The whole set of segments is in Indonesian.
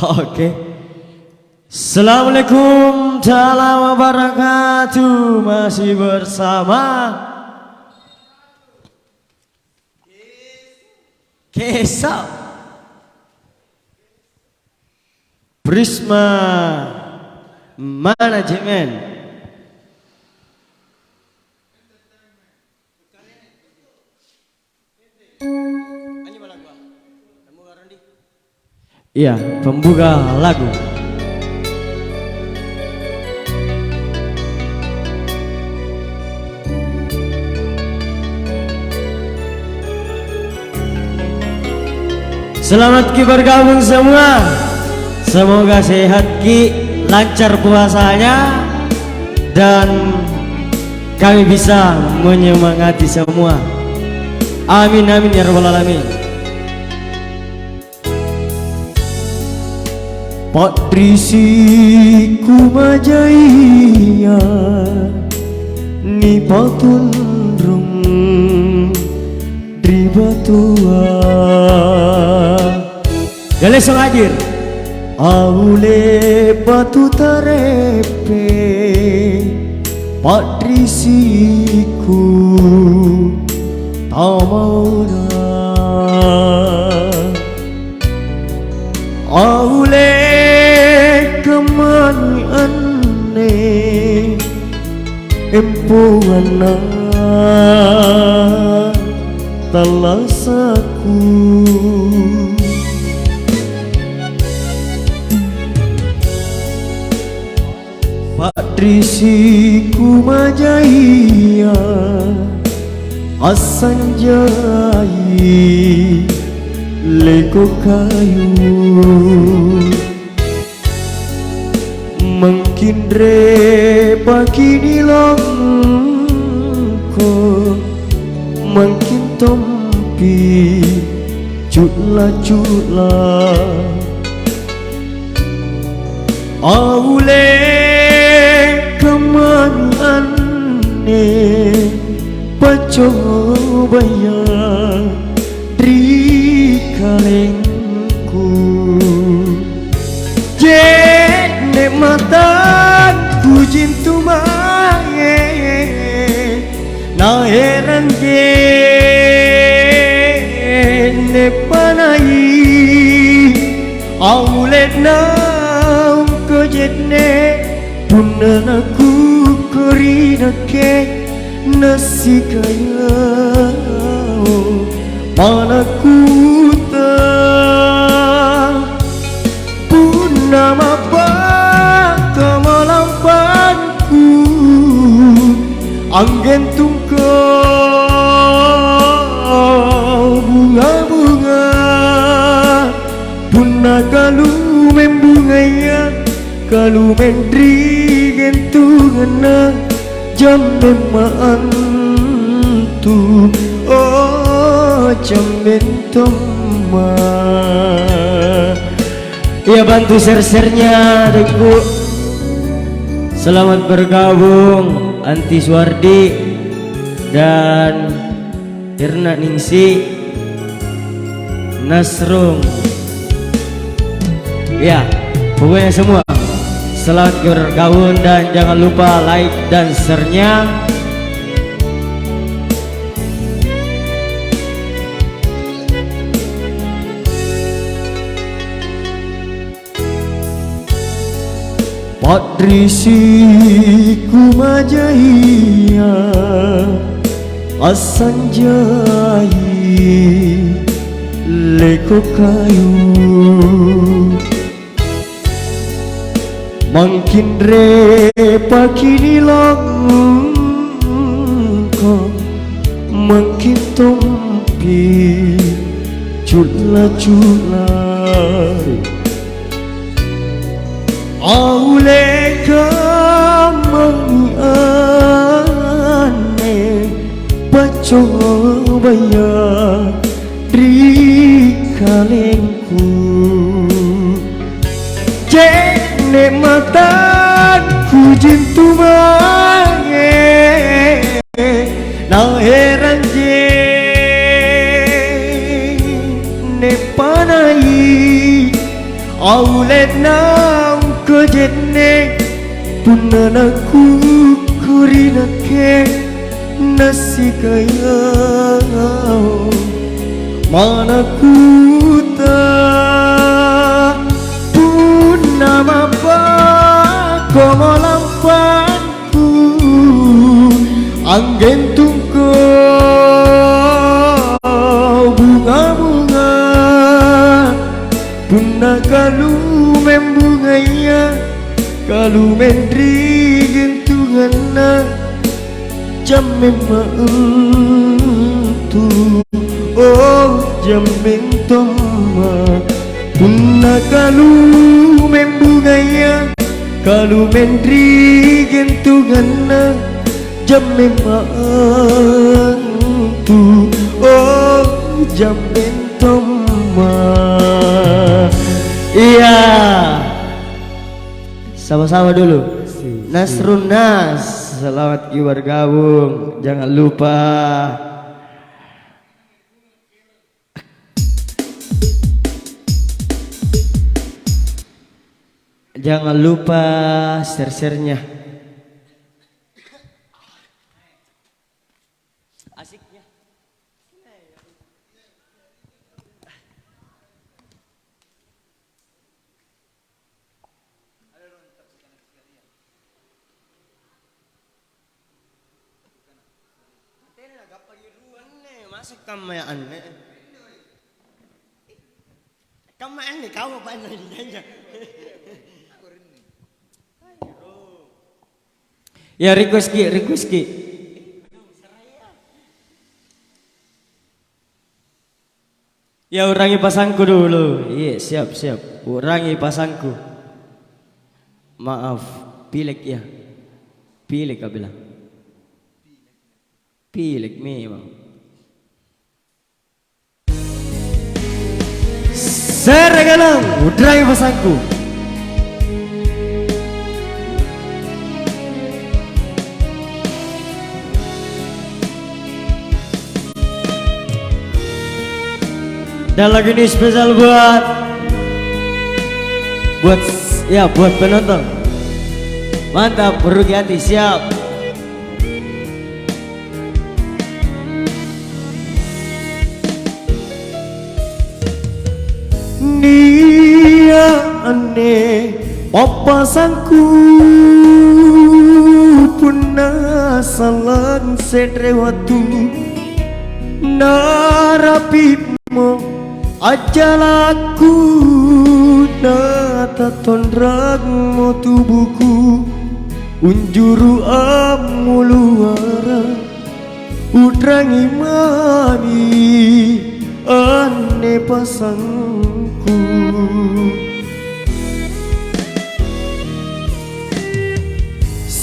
Oke. Assalamualaikum warahmatullahi wabarakatuh. Masih bersama Kesal Prisma Manajemen. Iya, pembuka lagu. Selamat Ki bergabung semua. Semoga sehat Ki, lancar puasanya, dan kami bisa menyemangati semua. Amin amin ya rabbal alamin. Patrisi kumajaya ni patundrung dribatua gale songajir aule batu tarepe patrisiku tamauna aule kemani aneh empuana talasaku patrisiku majaya asanjai leko kayu mungkin pagi di longko mungkin tompi cutla aule kemani aneh pacobaya drikalengku jene mataku jintu mae na heran jene panai aulet naum ko jene punanaku korinake nasi kaya panaku ta punama kamalampanku anggen tungkau bunga-bunga punna kalu membungaya kalu mendri gentungana jam lemaan tu oh jam bentoma. Iya, bantu share-nya adikku. Selamat bergabung Anti Suwardi dan Irna Ningsi Nasrung. Ya, pokoknya semua selamat bergabung dan jangan lupa like dan share-nya. Patrisiku majaya asanjai leko kayu makin pagi di longko makin tompi cula aule kamani aneh pacobaya drikalengku jene mataku jintu mange na heran jene panai aule Nanaku kurinake nasi kayau mana ku tak pun nama komo lampanku angin tunggu bunga-bunga punna kalu membunganya kalu mendri gentunganna jam tu oh jam mentoma punna kalu membunganya kalu mendri gentunganna jam tu oh jam mentoma. Iya, sama-sama dulu. Nasrun Nas, selamat bergabung. Jangan lupa share-nya. Asiknya. Masuk kamayaan kamayaan nih kau apa nanya ya request ki ya urangi pasangku dulu. Iya siap urangi pasangku. Maaf pilek ya pilek kau bilang pilek memang. Seregalang urangi pasangku. Dan lagu ini spesial buat penonton. Mantap, berugi hati, siap. Nia aneh papasangku punna salang sedrewatu narapitmo ajalaku nata tondragmo tubuhku unjuru amuluara udrangi mani ane pasangku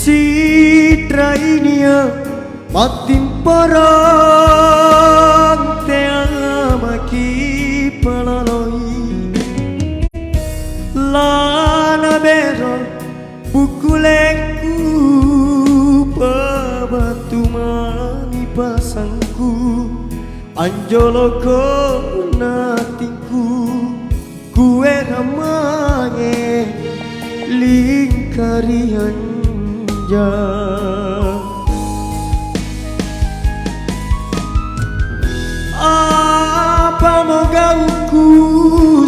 Sitra inia matin parang te amaki palaloi lana bero bukuleku babatu mani pasangku anjoloko natinku kue ramange lingkari anja apa mau gauku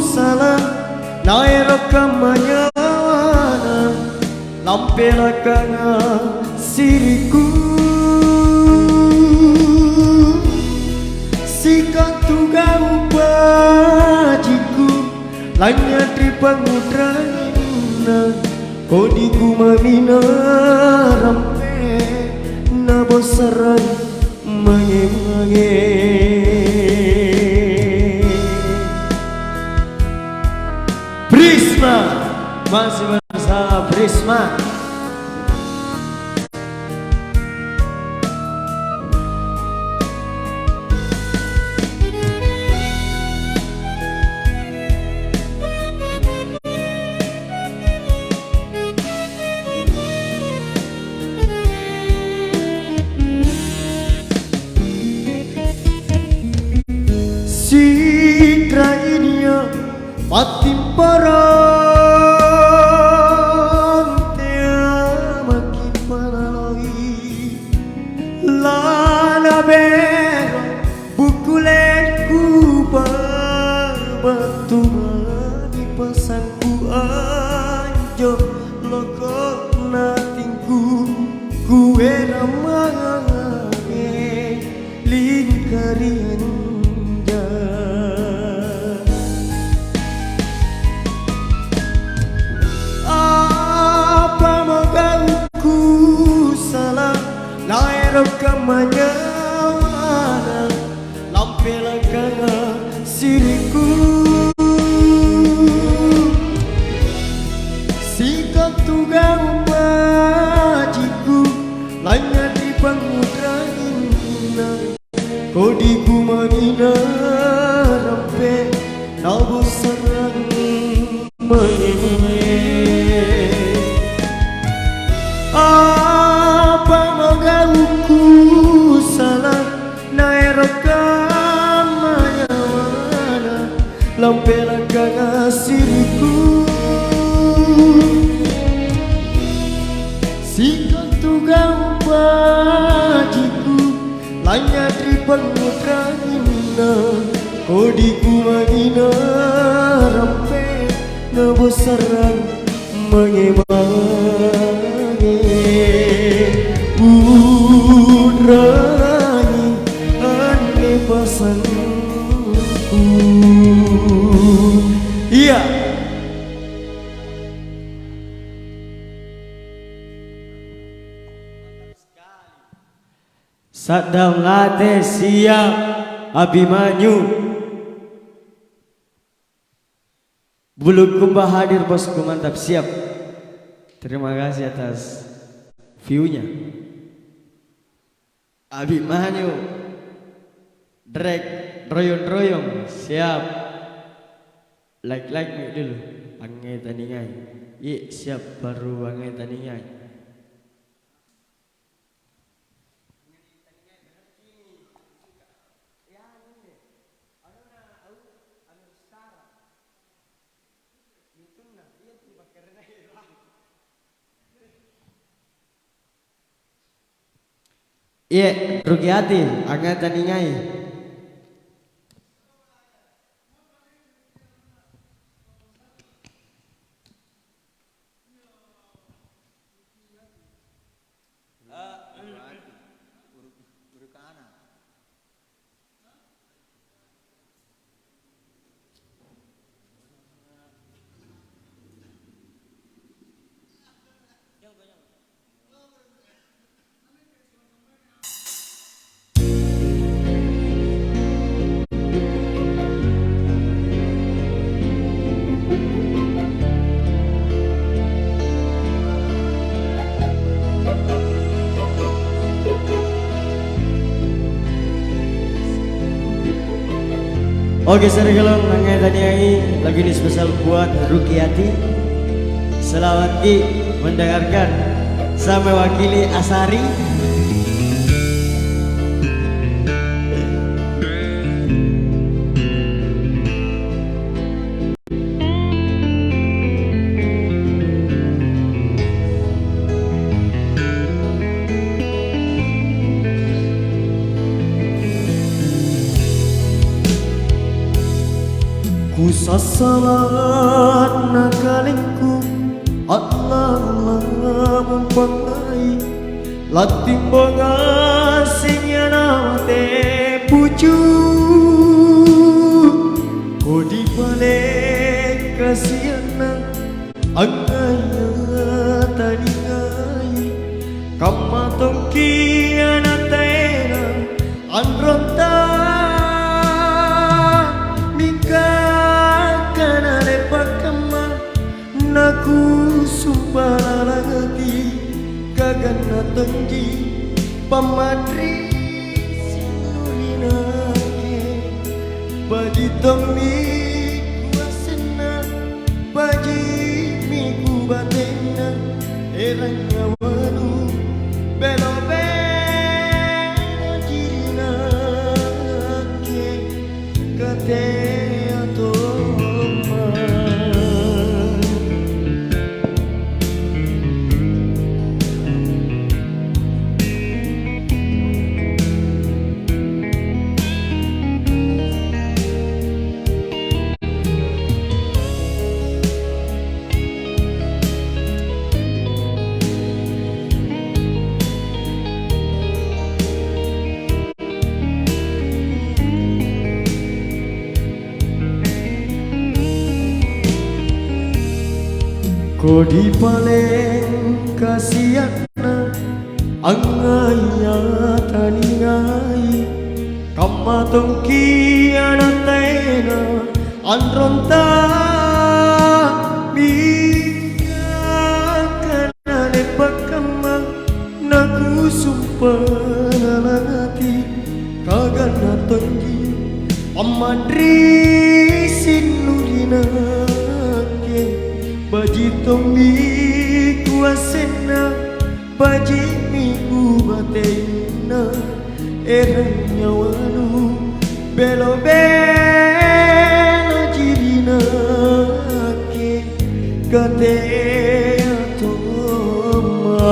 salah naero kamanyana lampela kanga siriku sikatugau bajiku lanya tripangudrana kodiku mamina rampe nabosaran mange-mange Prisma masih bersama Prisma. Sitra inia patim parang te ama Kampelan kagasiriku Sikap tugang bajiku Lanyadri pengutrangina Kodiku magina rampe Nebosaran mengemangi Udrani ane pasanku Iya Sadam late siap Abimanyu Bulu kumbah hadir bosku mantap siap. Terima kasih atas view-nya. Abimanyu Drek royong-royong siap. Like nih dulu. Angai taningai. Iya siap baru angai taningai. Iya, rugi hati, angan taningai. Oke, Sergelong nangai taniai lagi ini spesial buat Rukiati. Selamat mendengarkan sama wakili Asari. Ku sasalat nakalingku Allah mempangai latimbang asingnya nate pucu Ku di balik kasihan angaya taningai kamatong kiana tena anronta Naku sumpah lalati kagana tenggi pamadri sinulinake bagi tomi kuasena bagi miku batena erang wanu belobe jirinake kate Ko di paling kasiana angaya taningai kamatong kiana tena anronta bika kanane pakama naku sumpah lalati kagana tenggi pamadri sinudina Baji tomi kuasena Baji miku batena Erang nyawanu Belo belo jiri kate atoma.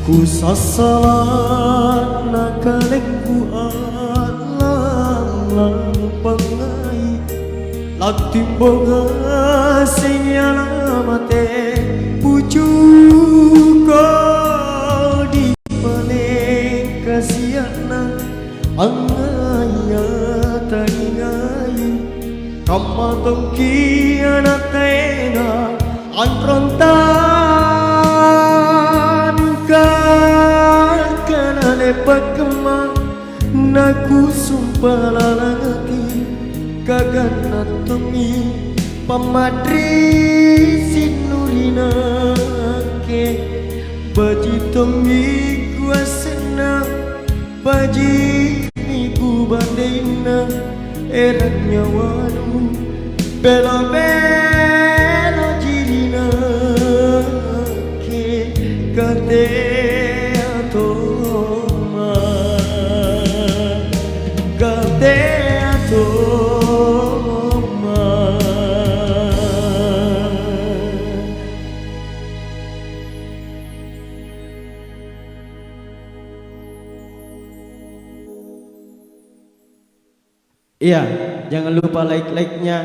Ku sasalan nakalengku alam pangai latimboga senyalamate pucu kau di paling kasiana angaya taningai kamatong kiana tena antrontan pagkama naku sumpah lalangati kagana tumi pamadri sinurina ke baji tumi kuasena baji iku bandena eratnya wadu belo-belo jirina ke kate Iya, jangan lupa like-nya.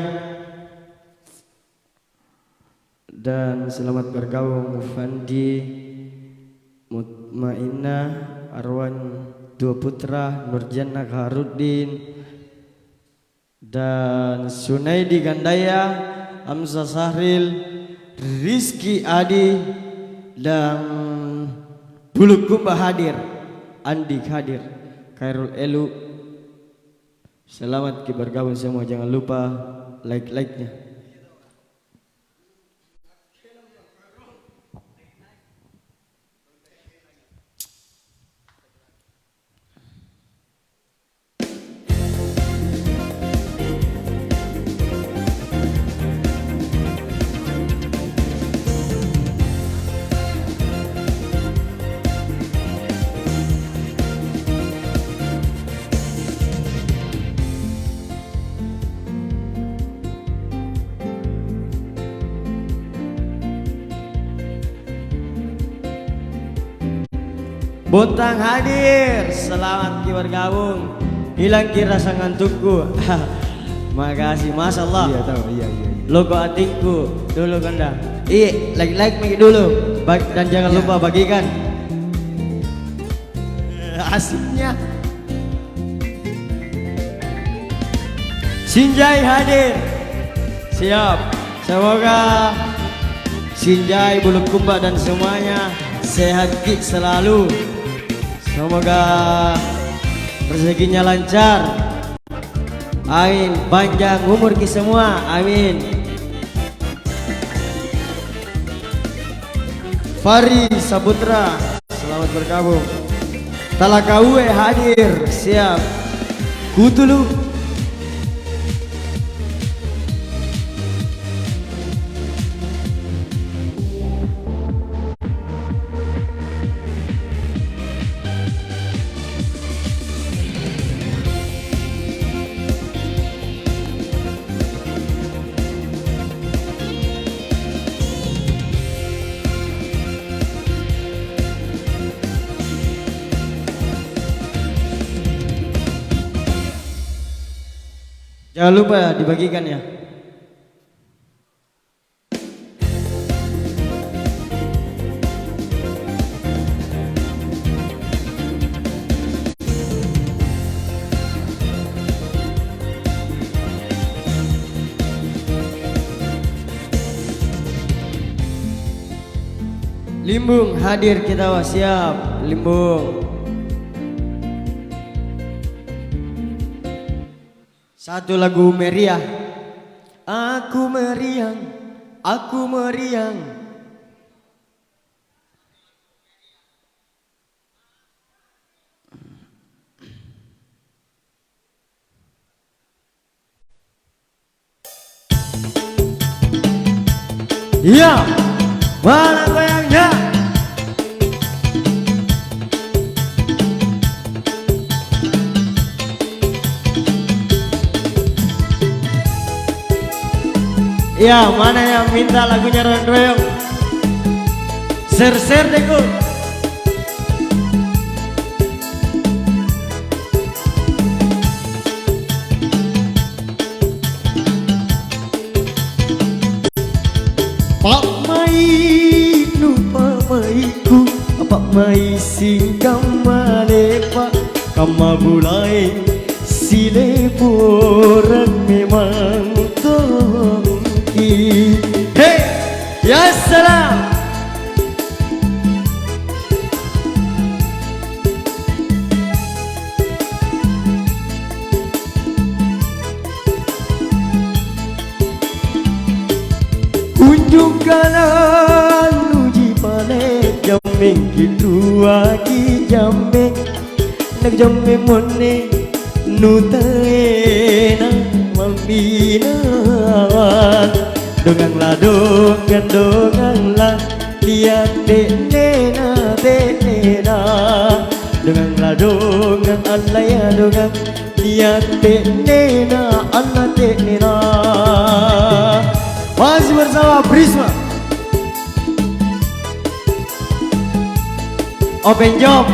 Dan selamat bergabung Fandi, Mutmainah, Arwan, Dua Putra, Nurjana Harudin, dan Sunaidi Gandaya, Hamzah Sahril, Rizky Adi, dan Bulukumba hadir, Andi hadir, Khairul Elu. Selamat bergabung semua, jangan lupa like-nya. Bontang hadir, selamat bergabung. Hilang rasa ngantukku. Makasih, masya Allah. Iya tahu, iya. Logo atingku dulu kanda. Like dulu. Dan jangan lupa bagikan. Asiknya. Sinjai hadir. Siap. Semoga Sinjai, Bulukumba dan semuanya sehat selalu. Semoga rezekinya lancar. Amin. Panjang umur kita semua. Amin. Fari Saputra, selamat bergabung. Talakawe hadir. Siap. Kutulu. Jangan lupa dibagikan ya. Limbung hadir kita, siap Limbung. Satu lagu meriah. Aku meriang, aku meriang. Ya, mana goyangnya? Ya, mana yang minta lagunya royong-royong? Share-share deh ku. Pak mai nu pak maiku, pak mai sing kamale pak kamabulai sile poran memang tongki. Hey, ya salam. Unjukkanlah uji panen jameng gitu lagi jameng nak jameng mone nutaena mambina donganlah donganlah lihat denena donganlah dongan Allah ya dongan lihat denena Allah denena. Masih bersama Prisma Open Job.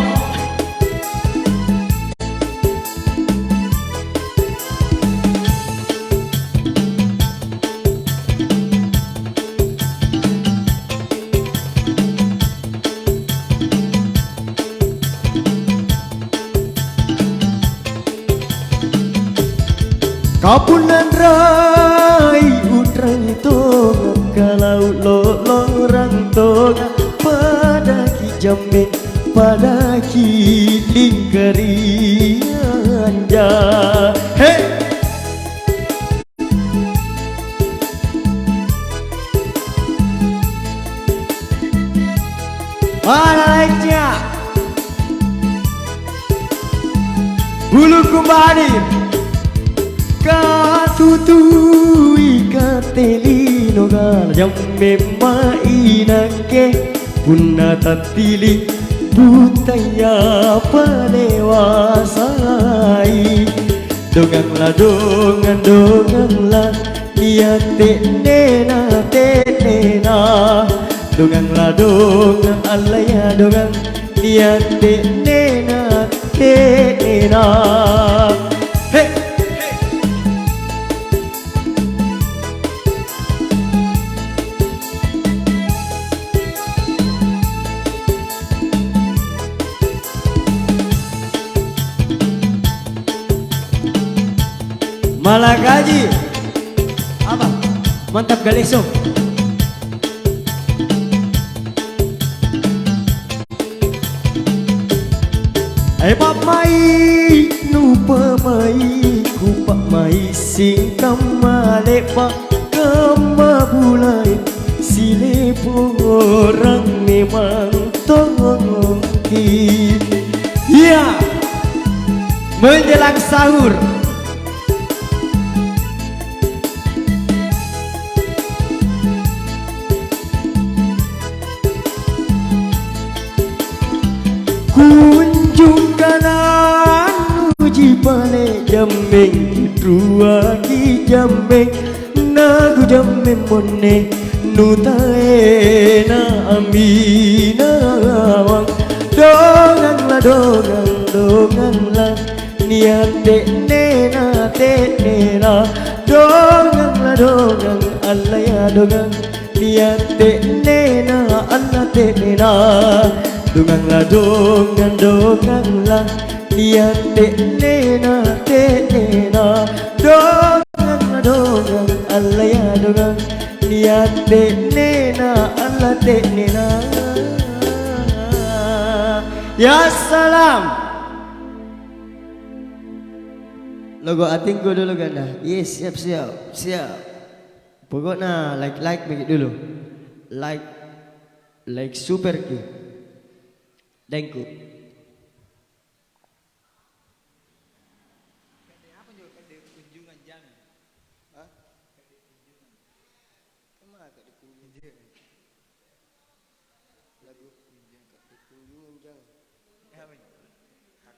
Kapunan rai utrang tonga kalau lorang tonga pada ki jamin pada ki lingkarian ja. Hey, mana lainnya? Bulu kumbadi katutui katelino gal jamme mainake punna tatili butaya palewasai donganlah donganlah lihat tenena donganlah dongan Allah ya dongan lihat tenena. Hey, malah gaji apa? Mantap Galexo. Pak mai nu pamai ku pak mai sing kamale pak kamabulai sile orang memang tongki. Ya, menjelang sahur kunjungkanlah uji pale jameng dua ki jameng nagu jameng mone nutaena amina wang donganlah donganlah niat tenena donganlah dongan Allah ya dongan niat tenena Allah tenena. Donganlah donganlah lihat tenena donganlah dongan Allah ya dongan lihat tenena Allah tenena. Ya salam. logo atingku dulu ganda. Yes, siap siap siap. Pokoknya like begitu dulu. Like super Q. Thank you.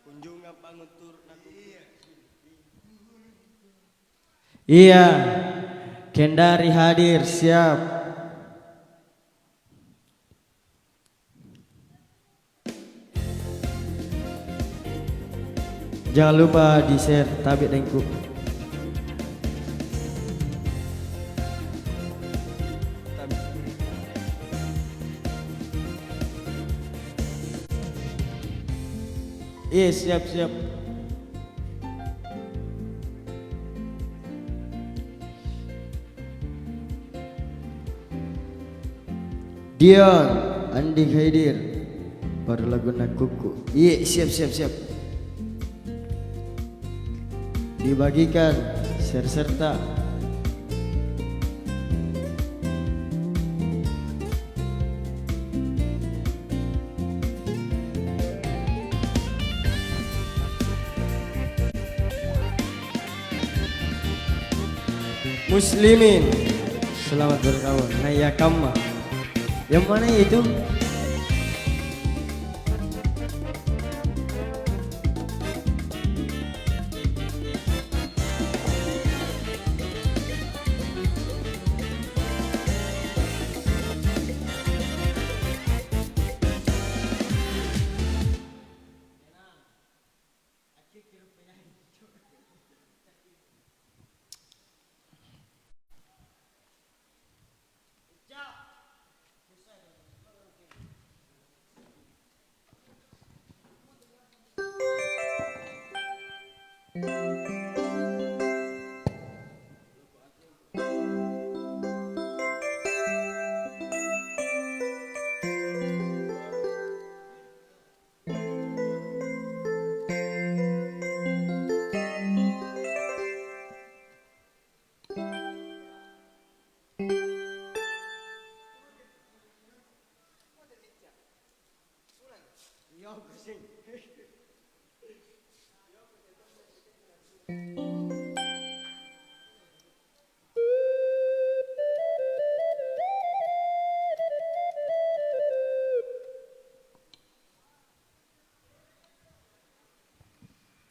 Kunjungan pangutur iya, Kendari hadir siap. Jangan lupa di share tabik dengku. Iya siap. Dion, Andi hadir. Baru lagu Nakuku. Iya siap. Dibagikan share serta. Muslimin, selamat berkawan. Naya Kama. Yang mana itu?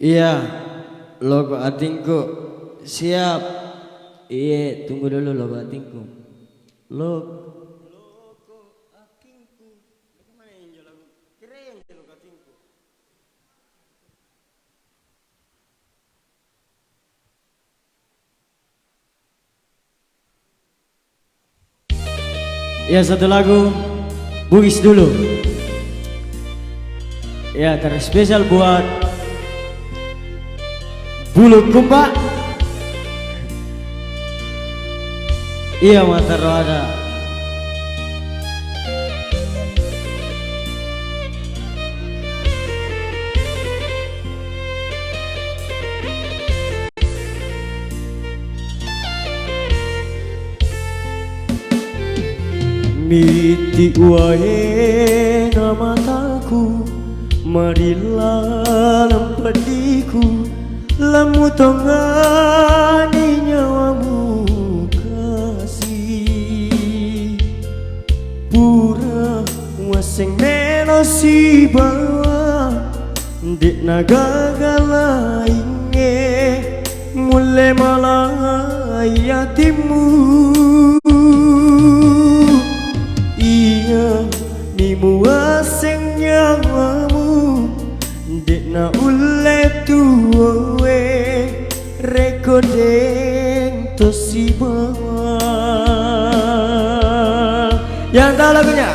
Iya, logo atingku siap. Iya, tunggu dulu logo atingku. Logo atingku. Mana yang lagu? Keren logo atingku. Ya satu lagu Bugis dulu. Ya terspesial buat Bulu Kumba. Iya mata roda. Miti wae nama taku, marilah lempadiku, lamu tongani nyawamu kasih. Pura waseng melo si bawa, dek naga galainge, mulai malayatimu. Iya mimu aseng nyawamu, dek na ule tuwe rekodeng tosi bawah. Yang tahu lagunya?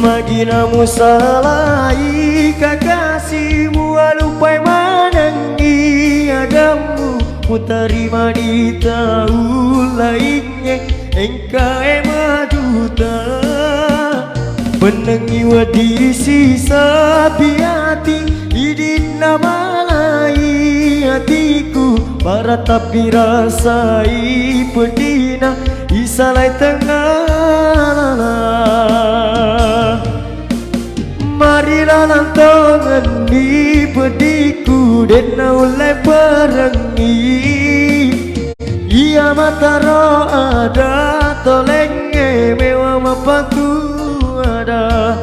Maginamu salai kakasihmu, alupai manangi adamu, mutarima di tahun lainnya engkau maduta. Penengi wadi sisa hati idin nama lai hatiku, Barat tapi rasai pedina Isalai tengah Marilah lantongan di pediku Dena oleh perangi Ia mata roh ada Tolenge mewah mapaku ada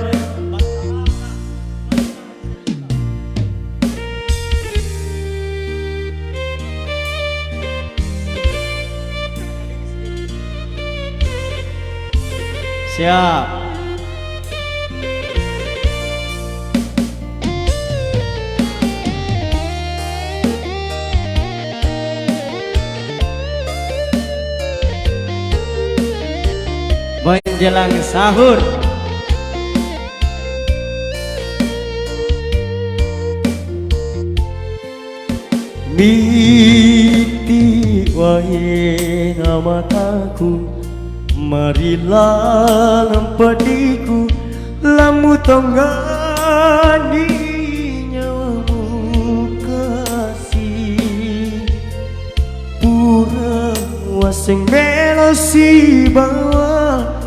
Siap. Menjelang sahur Miti wahai mataku Marilah lempadiku Lamu tonggani nyawamu kasih Pura waseng melosi bawa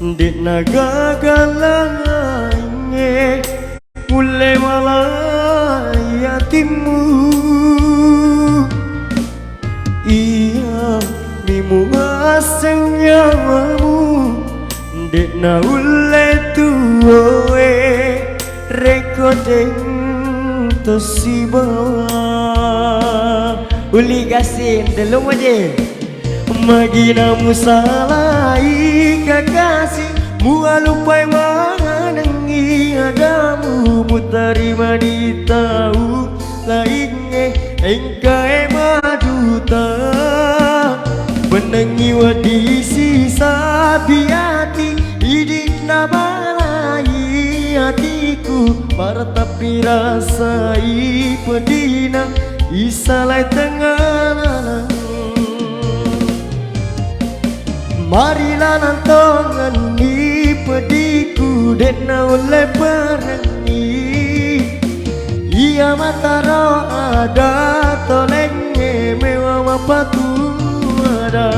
Dek naga galangnya Mulai malai hatimu Iya mimu aseng nyawamu Dek na ulai tuwe Rekodeng tosi bawa Uli gasin delum aja Maginamu salai kakasih Mua lupai manangi adamu Mutarima di tahu lainnya Engkai maduta Menangi wadisi sabiati Idik nabalai hatiku Martapi rasai pedina Isalai tengah Marilah nantongan di pediku Dena oleh perangi Ia mata roh ada Tolenge mewah mapatu ada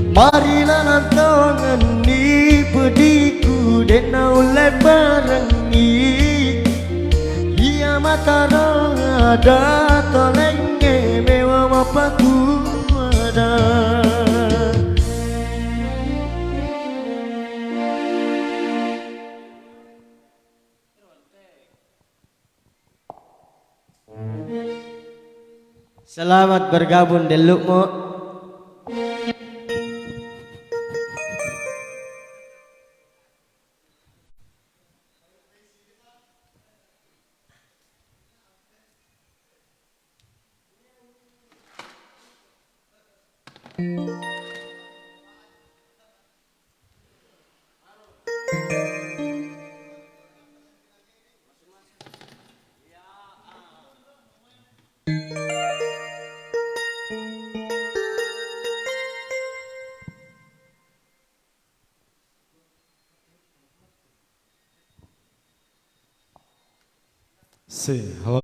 Marilah nantongan di pediku Dena oleh perangi Ia mata roh ada Tolenge mewah mapatu ada Selamat bergabung Delukmu. Halo.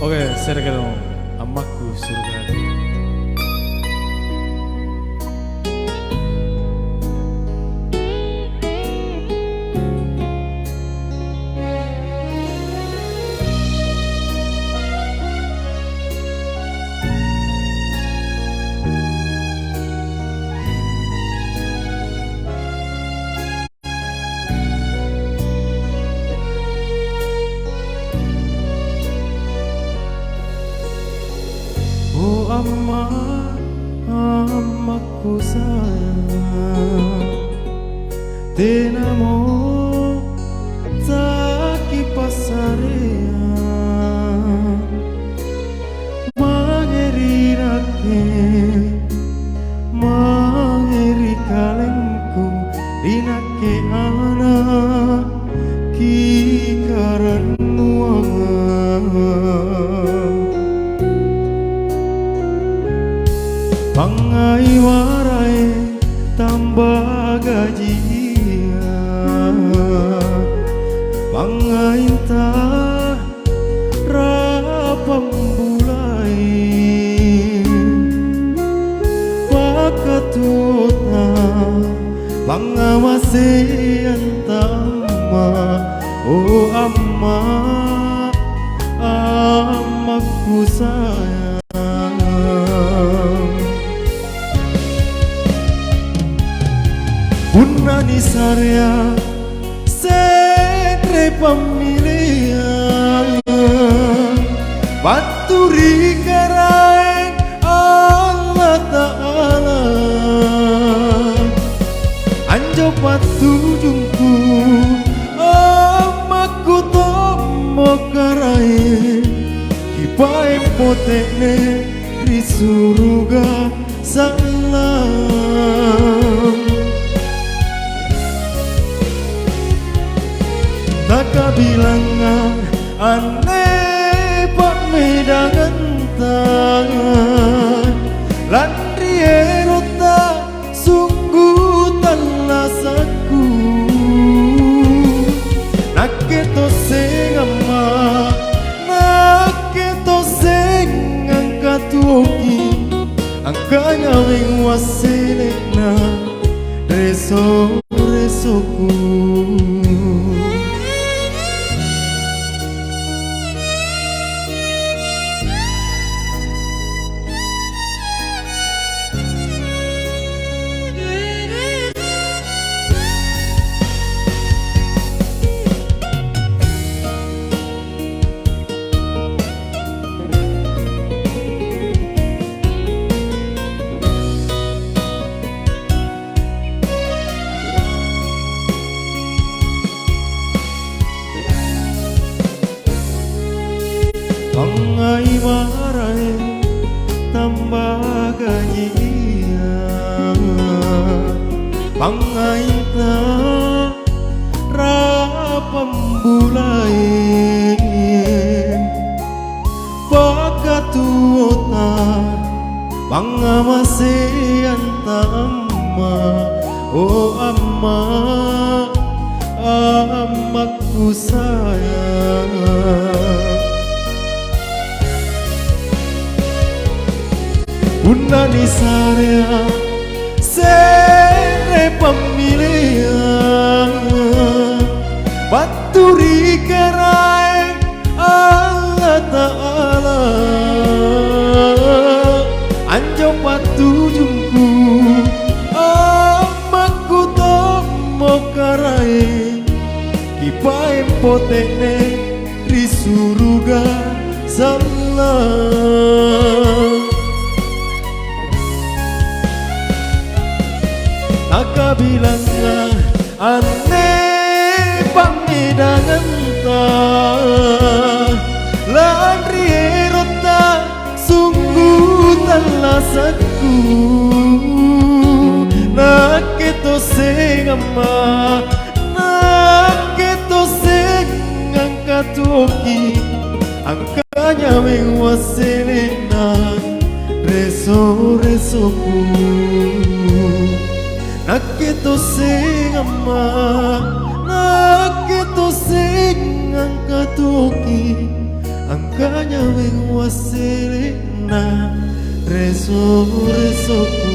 Oke, saya dong. Amaku surga. Oh amaku sayang Tenamo taki pasarea Mangeri rake Mangeri kalengku Rinake anak Kikaran muangan Pangai warai tambah gaya Pangainta rapambulai pakatutna pangamase antama oh amma amaku sayang Punani sarya sedre pemilihan Baturi karaeng Allah Ta'ala Anjo patujungku amaku tomo karaeng Kipae potene risuruga salam Nakabilangan aneh pak medangan tangan Landri erota sungguh talasaku Naketo sing amma Naketo sing angkat tuoki Angkanya wing wasilena reso-resoku Pangai marai tambah gajian Pangai ta rapambulai Pakatuota pangamase antama oh amma amaku sayang Punani sarya sere pemilihan Baturi karaeng Allah Ta'ala Anjo patujungku amaku tomo karaeng Kipae potene risuruga salam Nakabilangan aneh pamidangan ta Landri erota sungguh talasaku Naketo sing amma Naketo sing angkat tuoki Angkanya wing wasilena reso-resoku Naketo sing amma Naketo sing angkat tuoki Angkanya wing wasilena reso-resoku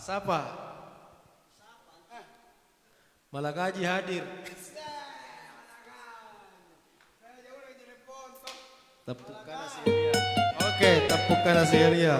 Siapa? Malakaji hadir. Tepukkan nasi Ria. Oke, tepukkan nasi Ria.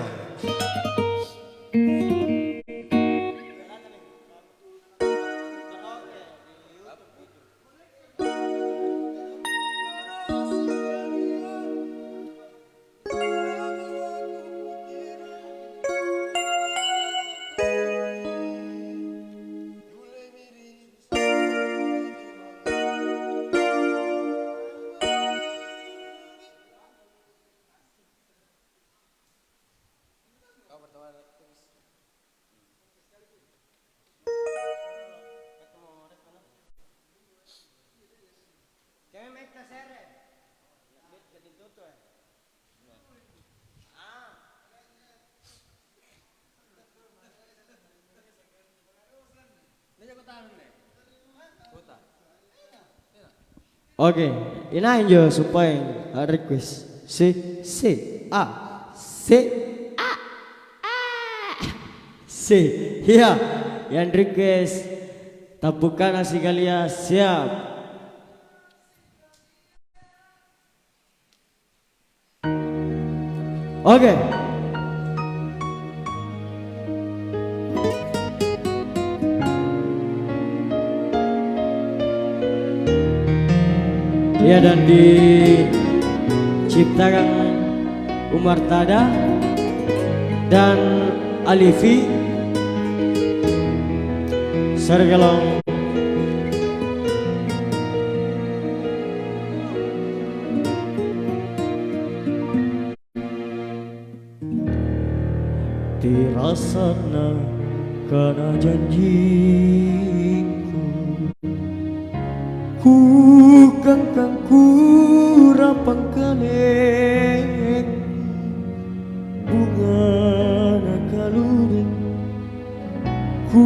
Oke, ini aja supaya request C A C ya yang request tabukan nasi Galia siap. Oke. Ya, dan diciptakan Umar Tada dan Alifi Sergelong. Dirasana karena janjiku, ku kangkang ku rapang kaleng bunga nakalubing, ku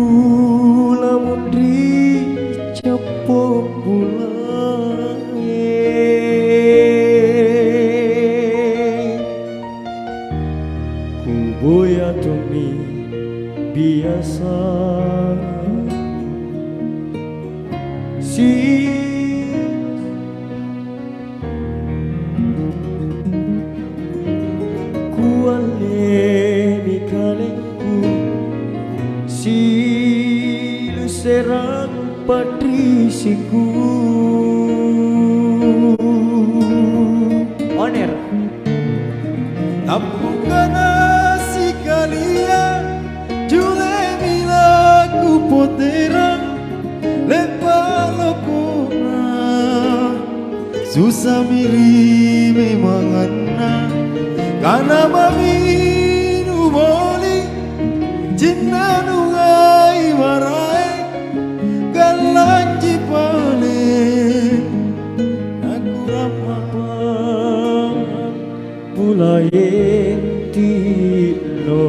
lamun dicapo pulae, ku boya tumi biasa si kualemi kalengku silu serang patrisiku oner Tapukan nasi Galia, jule milaku potera, lepa lokona, susah miri memang ana, karena mami nu boli, cinta nu ngai warai, galanji pale, aku ramah. mulai tino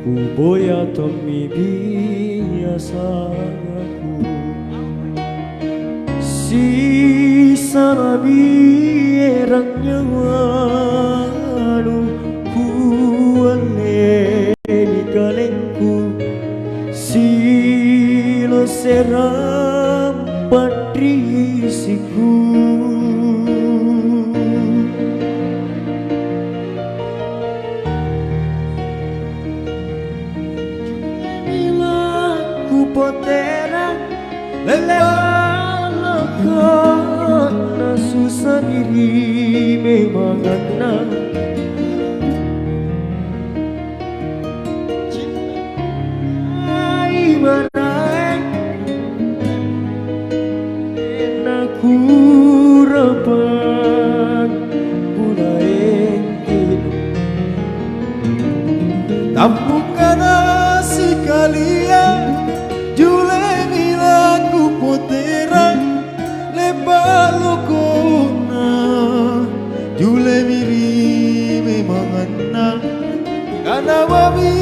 ku boya tomi biasa aku si sarabi erang nyawalu kuale di kalengku silo seram patrisiku milaku potera karena susah diri memang anak cintai marai enaku rapat mulai Tapukan nasi Galia, jule milaku potera, lepa lokona, jule miri memang ana, karena mami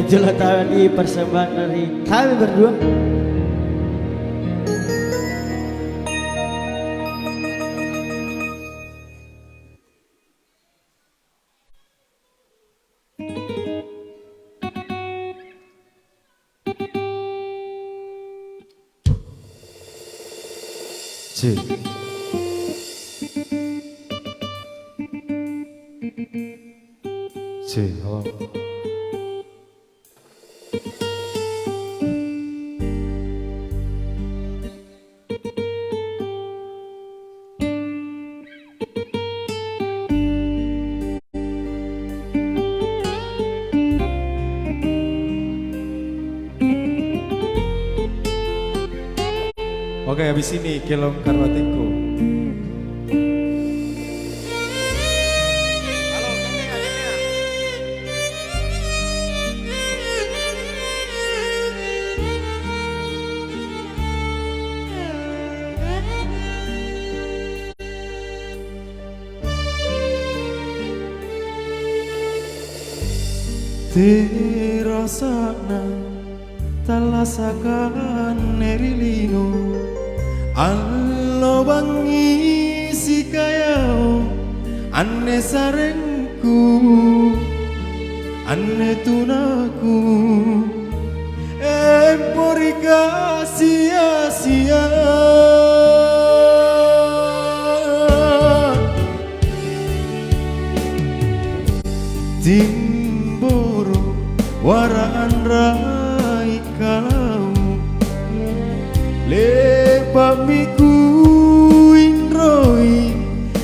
itulah tadi persembahan dari kami berdua. C. C. Halo. Oke, habis ini kelong karwatengku. Halo, genteng adiknya. Terasana talasakan nerilino allo bangi si kayao anne sarengku anne tunaku emporika sia-sia timboro waraan rai kalau lepamiku indroi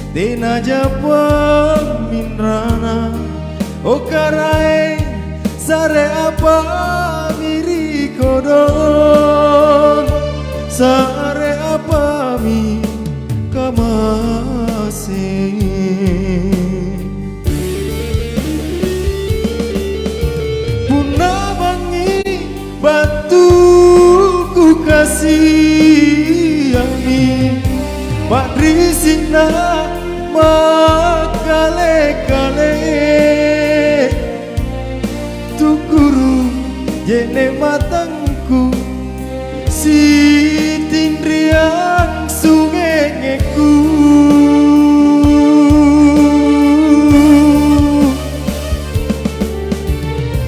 dena japa minrana okarae sare apa miri kodon sare apa mi kamase punna bangi batuku kasih Padri sina makale-kale tukuru jene matangku si tindriang sungengeku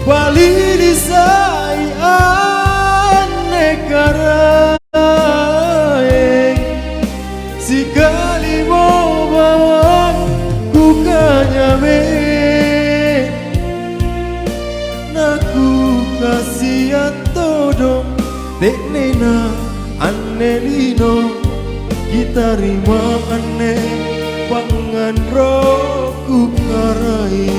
bali disai anekara sekali mau bawa ku kanyame naku kasihan todo dek nena ane lino kita rima ane pangan roku karai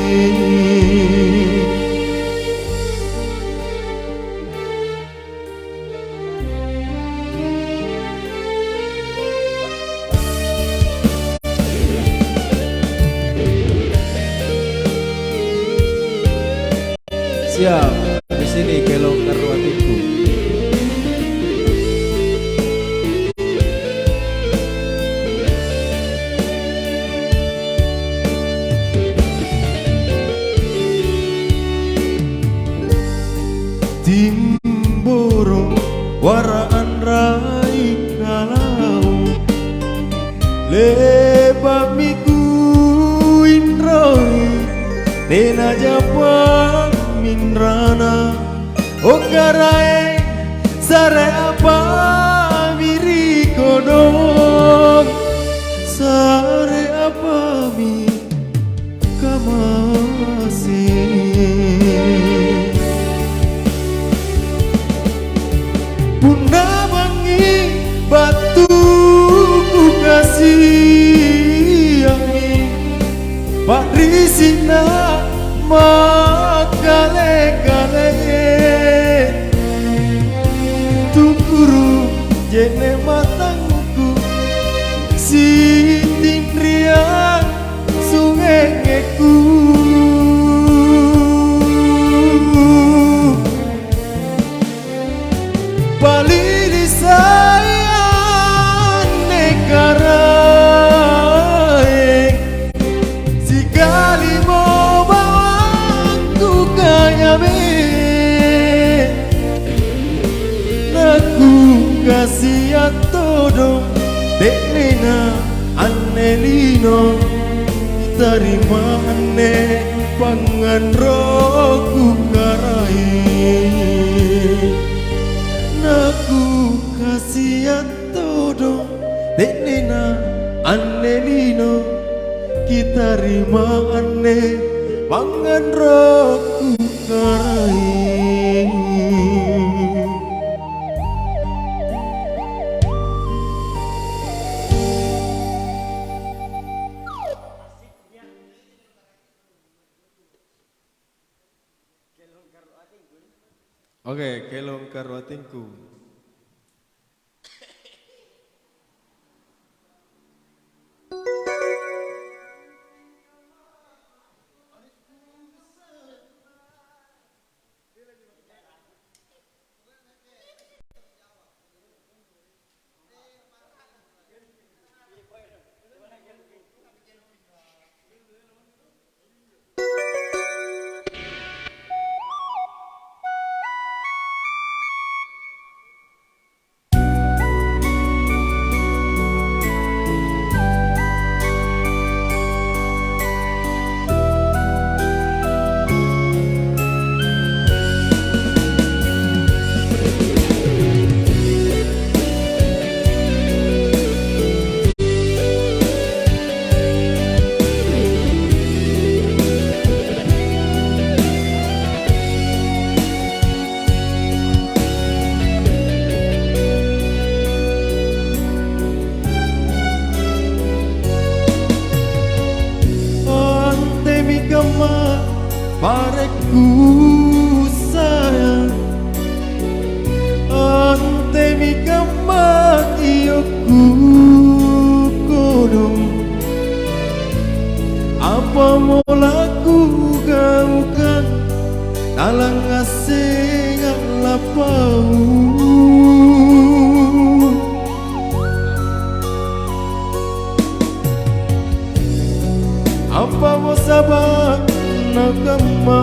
siap di sini kelong karwatiku. Timboro waraan rai kalau lebamiku indroi tena japang minrana okarae sare apa miri kodong sare apa mi kamase bunda bangi batuku kasih Pak Risina makale-kale tukuru jene matangku si tindriang sungengeku bali disayang negara sekali mau bawaku kanyame kasih todo Denena Annelino Tarima ane pangan roku karai Naku kasih todo Denena Annelino kita rima ane pangan roku karai Oke, kelong karwatinku. Pareku sayang ante mi kama iyoku kodong apa mau laku gaukan dalam ngasih lapau apa mau sabar nakama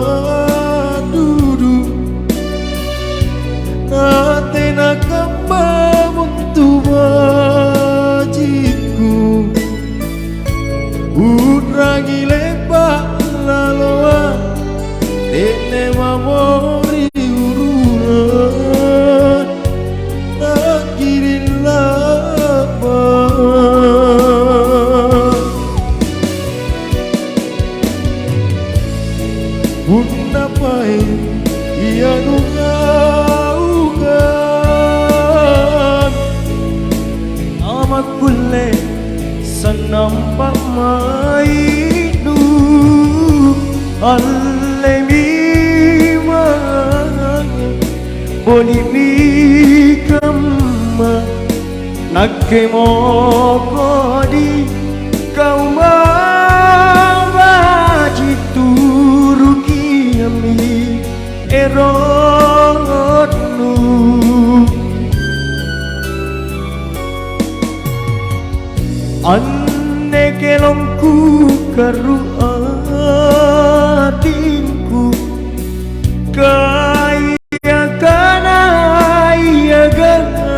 dudu nate nakama muntu bajiku udrangi lepa laloa tene mamori urunan nakirin lapa Bunda pai ia nunga-ungan amat kulle sanampak maidu alle mi boni mi kamma nakke mo kodi kau baji turu kiami erotnu anne kelongku karu atinku kaya kana iya gauku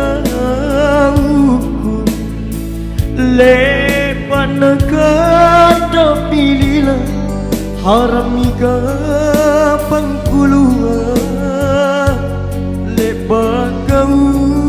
lepan kada pilila haramiga pangkulua lepa gaunu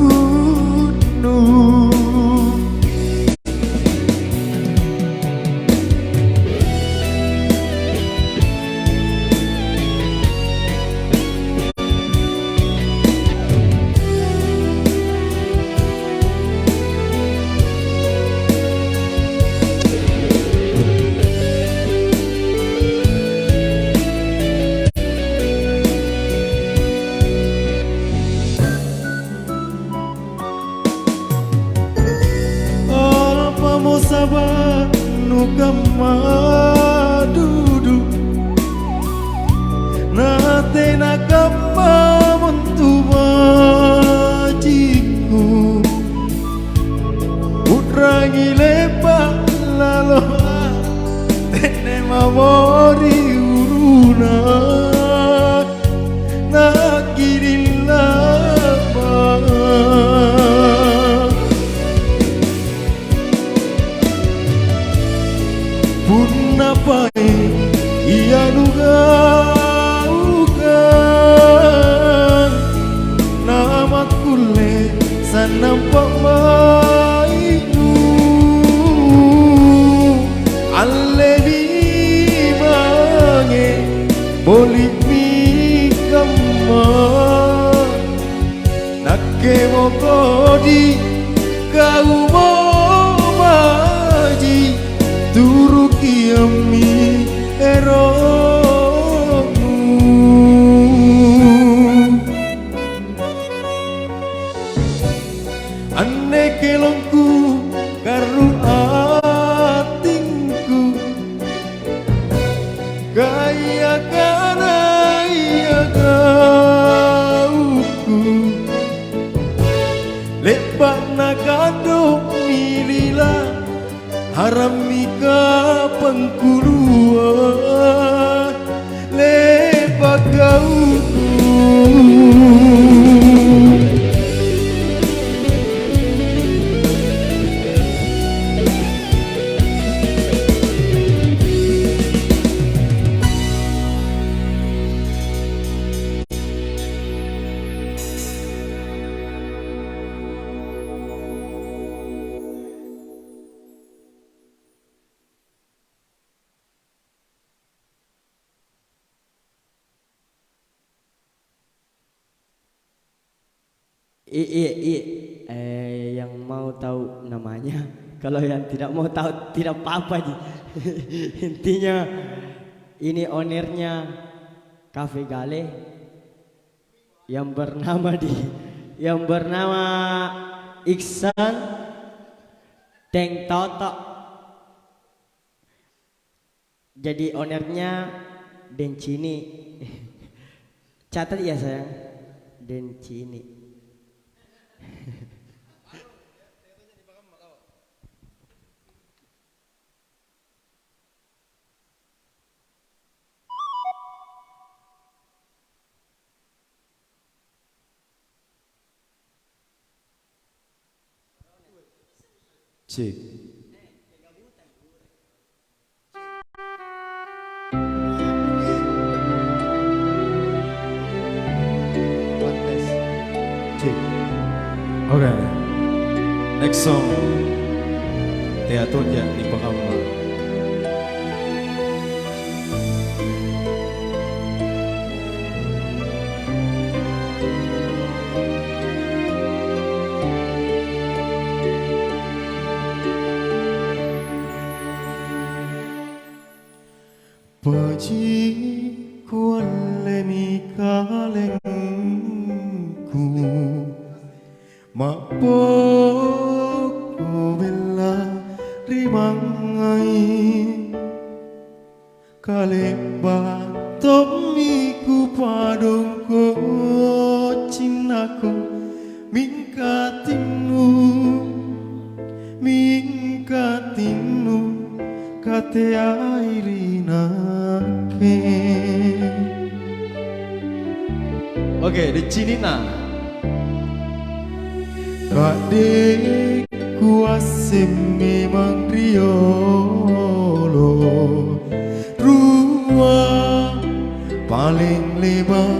galugan nama kule sanampak maimu alle limange boli mi kamma nakke mokodi kau maji turu kiami eromu ane kelongku karu atingku kaya kana iya kauku lepak nakado milila haram mika pengkuluan lepak kauku Iya, yang mau tahu namanya, kalau yang tidak mau tahu tidak apa-apa Ji. Intinya ini ownernya Cafe Gale yang bernama Iksan Teng Toto. Jadi ownernya Dencini. Catat ya sayang, Dencini. Cik. Cik. Oke. Next song. Teatro ya di Pakamba. Paji kuale mi kalengku mapo ko bella rimangai kale ba tomi ku padong ko cinaku mingkatinu kate airina ke. Oke, di sini nah. Kade kuase memang riolo rua paling lebar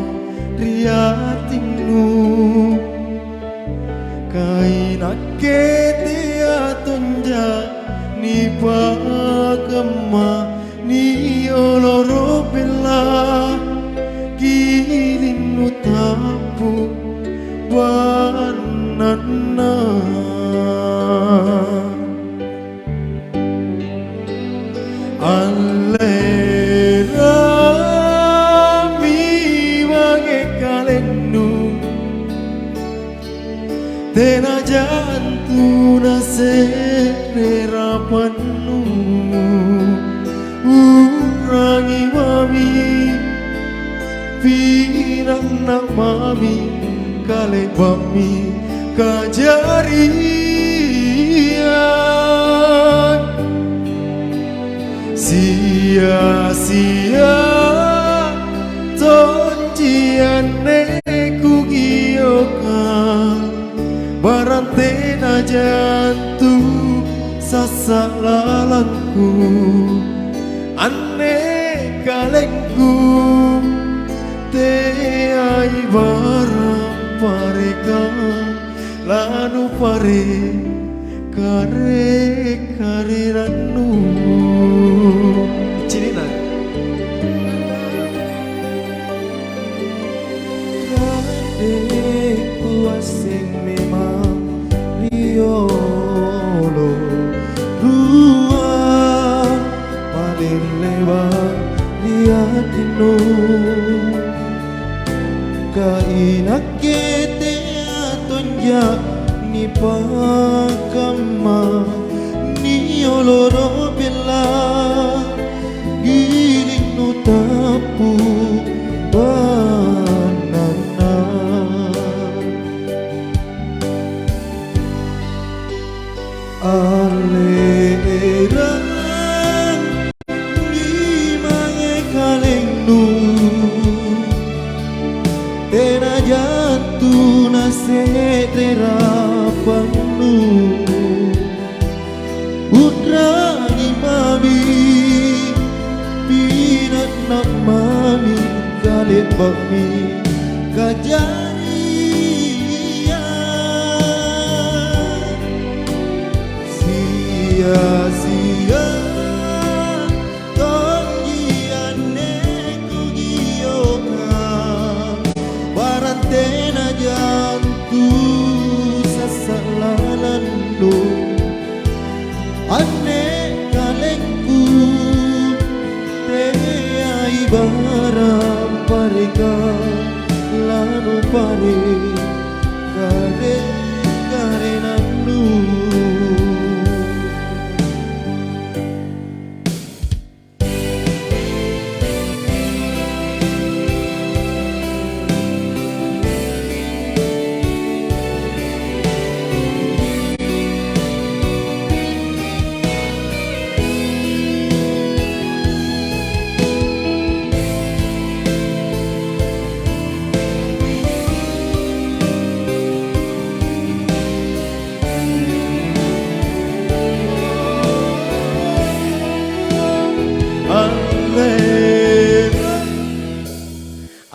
riatinu kaina ketia tonja ni pakama ni oloro bella kilinu tapu banana allera mi wage kalenu tena jantuna serera panu urangi mami pinang nak mami kale bami kajarian sia-sia tonjian neku giyokan barantena jantung sasak lalangku aneka kalengku te ai barang pareka lanu pare kare ranu cinina kadeku asing memang riolo ruang paling lewat lihatinu kainake te atonjak ni pakama ni oloro bela giling no tapu banana aleran di mange kalengnu tena jatuh nase terapanu putra ni mami pinat nak mami kalit bakmi kajarian sia-sia barantena jantu sasalanandu ane kalengku te ai baram parega lanu pare kare nanu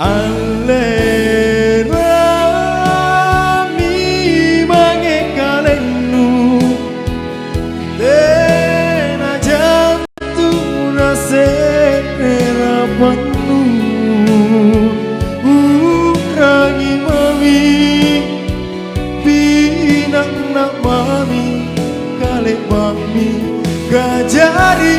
Alera mi mange kalengnu tena jantu nase terapanu urangi mami pinang nak mami kale mami gajari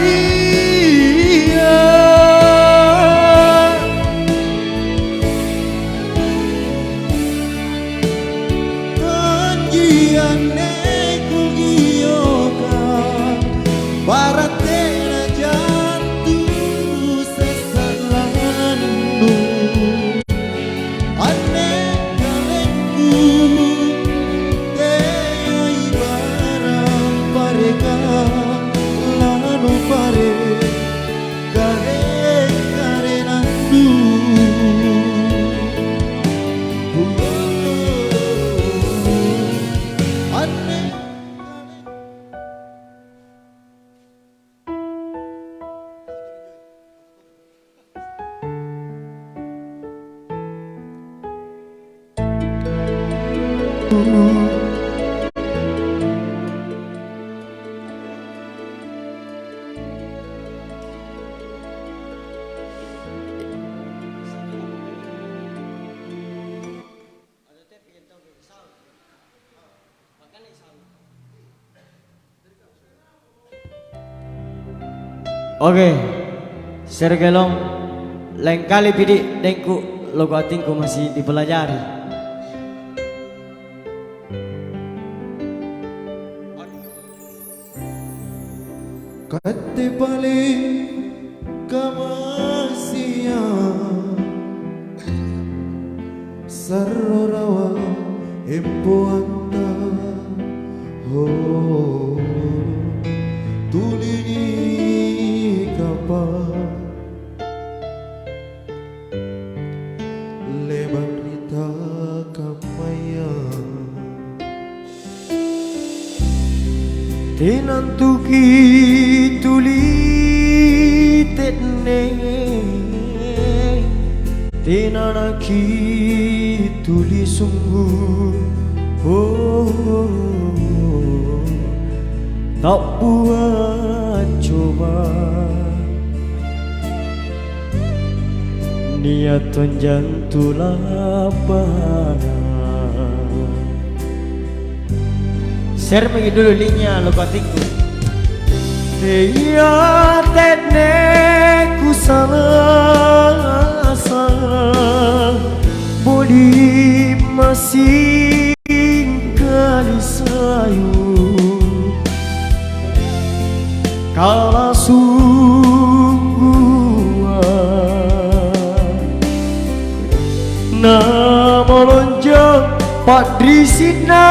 baratena jantu sesalandu ane kalengku te ai barang pareka lanu pare kare nandu ane Oke, sergelong lain kali bidik dengku logo atingku masih dipelajari. Kate paling kamasia sarrorawa empo anta oh tulini kapal lebar rita kamaya tinantuki tuli tene Tinanaki tuli sungguh, tak buat coba. Niat jantulah pada. Share lagi dulu linknya, lupa tikku. Dia tenek ku salah boleh masih kali sayur kala sungguh nama lonjong padrisina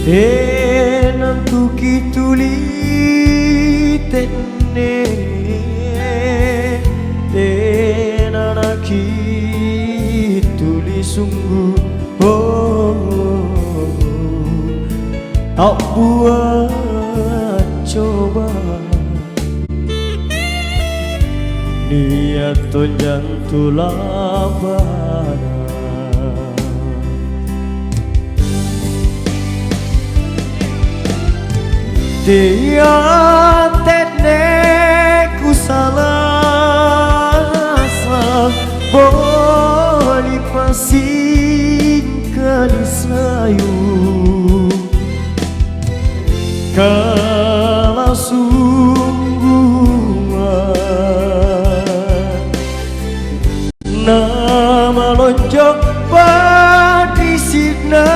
Tenantu kituli tenne tenanaki tuli sungguh tak buat coba. Niat jantulah pada. Dia tenek ku salah boleh pasing kali sayur kala sungguh nama lonjong padrisina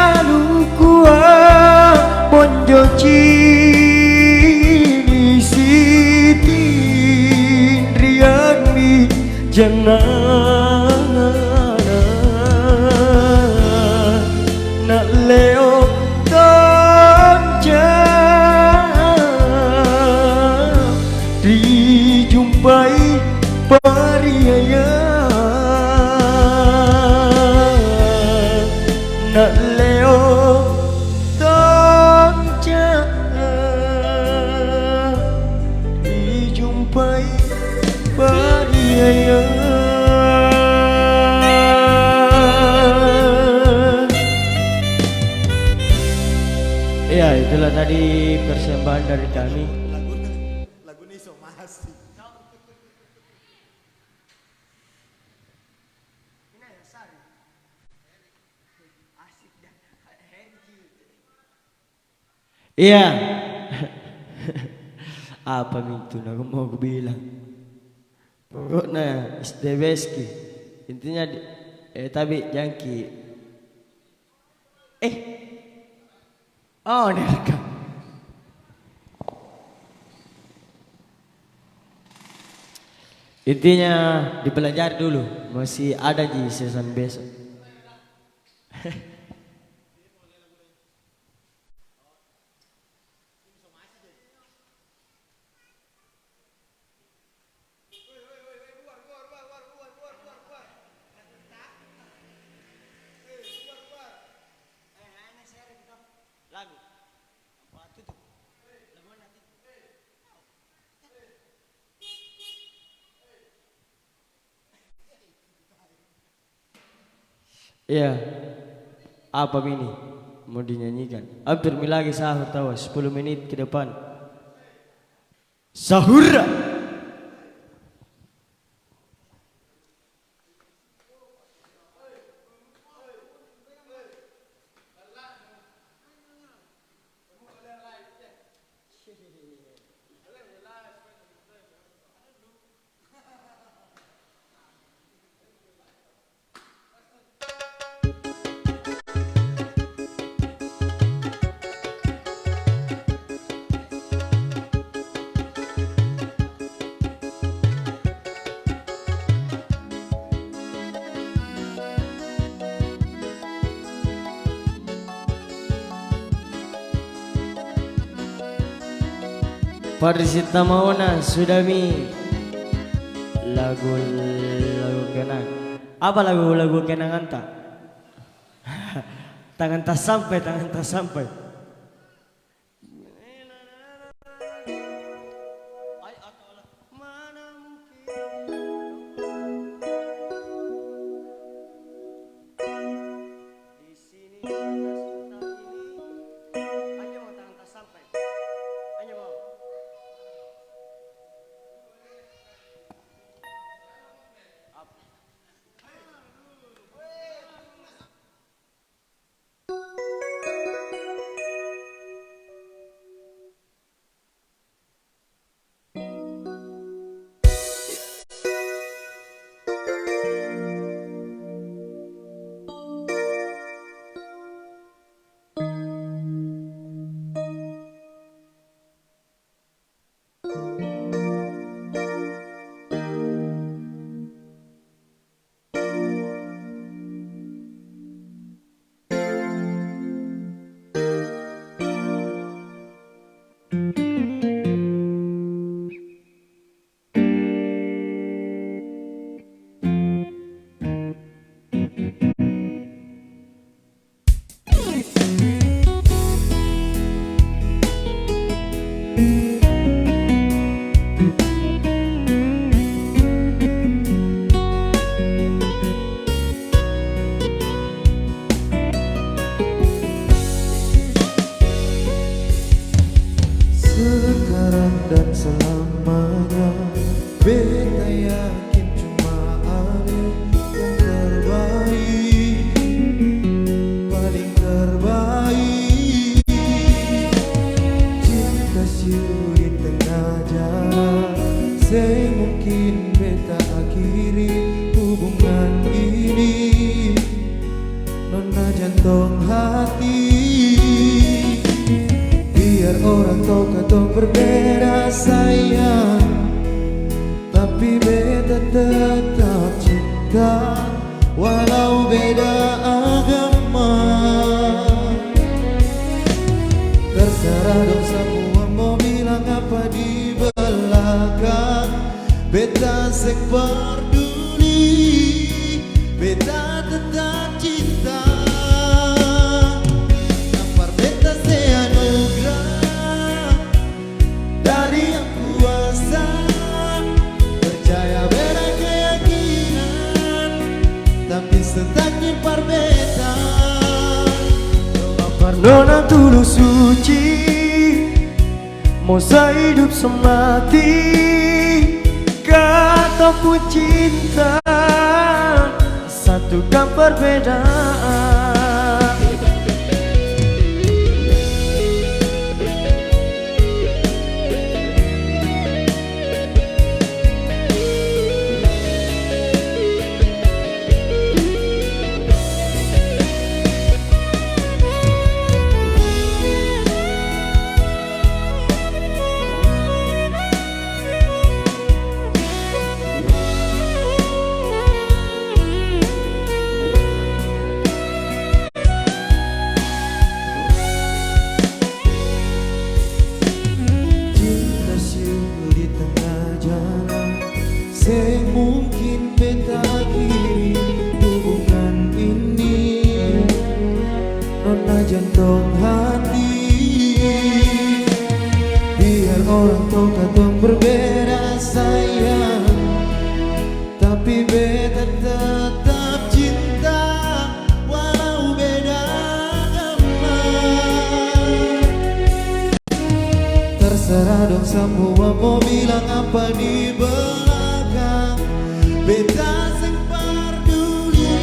kalau kuat ponjo cini siti riani jangan nak leo tonja dijumpai pariaya nak leo tonja dijumpai pariaya. Ya itulah tadi persembahan dari kami. Lagu ini so masih. Iya. Apa itu aku mau bilang. Pokoknya Steveski. Intinya tapi jangki. Oh, direkam. Intinya dipelajari dulu. Masih ada di season besok. Iya. Apa ini? Mau dinyanyikan. Hampir lagi sahur tahu 10 menit ke depan. Sahur. Parisita Mauna Sudami lagu kenang. Apa lagu kenangan tak? Tangan tak sampai. Di sini hanya mau tangan tak sampai. Hanya mau. Sekarang dan selamanya beta yakin cuma Ale yang terbaik, paling terbaik. Cinta siuri tengah jalan, saya mungkin beta akhiri hubungan ini. Nona jantung hati, biar orang tahu katong berbeda sayang, tapi beta tetap cinta walau beda agama. Terserah dong semua mau bilang apa di belakang, beta sek peduli, beta tetap cinta. Nampar beta se anugerah dari yang kuasa, percaya beda keyakinan, tapi setak nyimpan beta. Nona tulus suci, mau hidup semati, kata pun cinta, satukan perbedaan. mengapa di belakang beta sing peduli,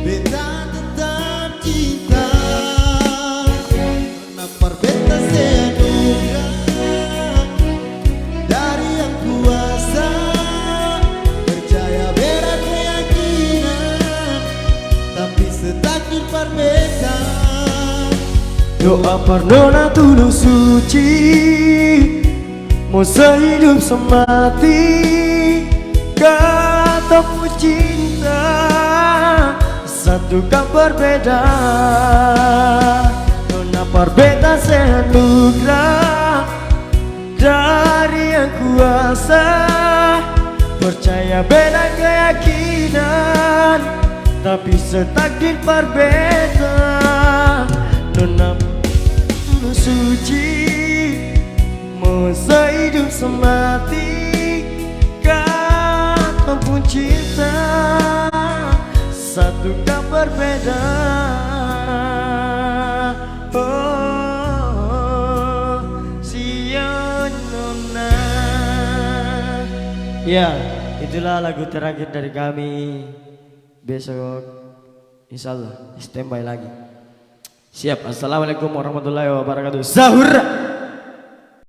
beta tetap cinta. Kenapa beta seduga dari yang kuasa, percaya beda keyakinan, tapi setakdir berbeda. Doa pernona tulus suci, mau sehidup semati, katamu cinta satu kan berbeda. Nona berbeda seanugerah dari yang kuasa, percaya beda keyakinan, tapi setakdir berbeda. Nona tulus suci, mau sehidup semati, katamu cinta satu kan berbeda. Oh, Sion Nona. Ya, itulah lagu terakhir dari kami. Besok insya Allah standby lagi. Siap. Assalamualaikum warahmatullahi wabarakatuh. Sahur.